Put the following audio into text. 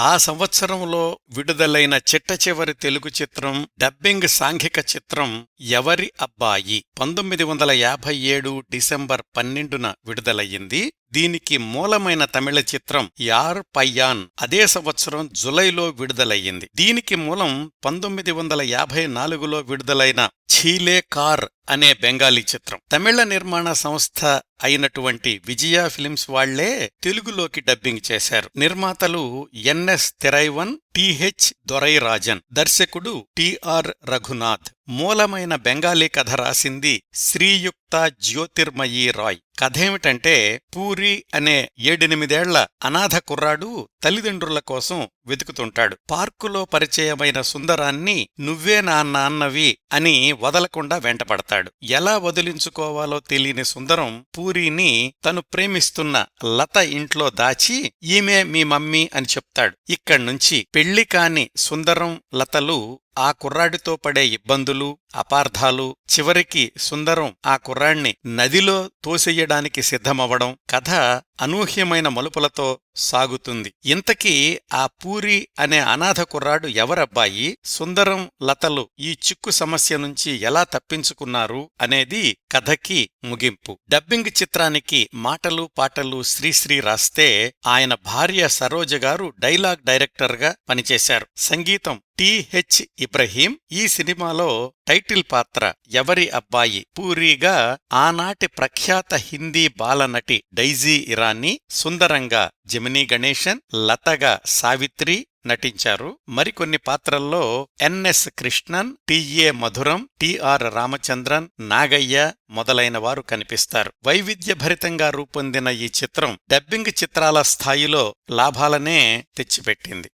ఆ సంవత్సరంలో విడుదలైన చిట్టచివరి తెలుగు చిత్రం డబ్బింగ్ సాంఘిక చిత్రం ఎవరి అబ్బాయి 1957 డిసెంబర్ 12న విడుదలయ్యింది. దీనికి మూలమైన తమిళ చిత్రం యార్ పయ్యాన్ అదే సంవత్సరం జులైలో విడుదలయ్యింది. దీనికి మూలం 1954లో విడుదలైన ఛీలే కార్ అనే బెంగాలీ చిత్రం. తమిళ నిర్మాణ సంస్థ అయినటువంటి విజయ ఫిలిమ్స్ వాళ్లే తెలుగులోకి డబ్బింగ్ చేశారు. నిర్మాతలు ఎన్ఎస్ తిరైవన్, టిహెచ్ దొరైరాజన్, దర్శకుడు టిఆర్ రఘునాథ్. మూలమైన బెంగాలీ కథ రాసింది శ్రీయుక్త జ్యోతిర్మయీ రాయ్. కథేమిటంటే, పూరి అనే 7-8 అనాథ కుర్రాడు తల్లిదండ్రుల కోసం వెతుకుతుంటాడు. పార్కులో పరిచయమైన సుందరాన్ని నువ్వే నా నాన్నవి అని వదలకుండా వెంటపడతాడు. ఎలా వదిలించుకోవాలో తెలియని సుందరం పూరిని తను ప్రేమిస్తున్న లత ఇంట్లో దాచి ఈమె మీ మమ్మీ అని చెప్తాడు. ఇక్కడ్నుంచి పెళ్లి కాని సుందరం, లతలు ఆ కుర్రాడితో పడే ఇబ్బందులు, అపార్థాలు, చివరికి సుందరం ఆ కుర్రాణ్ణి నదిలో తోసెయ్యడానికి సిద్ధమవ్వడం, కథ అనూహ్యమైన మలుపులతో సాగుతుంది. ఇంతకీ ఆ పూరి అనే అనాథ కుర్రాడు ఎవరబ్బాయి, సుందరం, లతలు ఈ చిక్కు సమస్య నుంచి ఎలా తప్పించుకున్నారు అనేది కథకి ముగింపు. డబ్బింగ్ చిత్రానికి మాటలు పాటలు శ్రీశ్రీ రాస్తే, ఆయన భార్య సరోజగారు డైలాగ్ డైరెక్టర్గా పనిచేశారు. సంగీతం టిహెచ్ ఇబ్రహీం. ఈ సినిమాలో టైటిల్ పాత్ర ఎవరి అబ్బాయి పూరీగా ఆనాటి ప్రఖ్యాత హిందీ బాలనటి డైజీ ఇరానీ, సుందరంగా జెమినీ గణేశన్, లతగా సావిత్రి నటించారు. మరికొన్ని పాత్రల్లో ఎన్ఎస్ కృష్ణన్, టిఏ మధురం, టిఆర్ రామచంద్రన్, నాగయ్య మొదలైన వారు కనిపిస్తారు. వైవిధ్యభరితంగా రూపొందిన ఈ చిత్రం డబ్బింగ్ చిత్రాల స్థాయిలో లాభాలనే తెచ్చిపెట్టింది.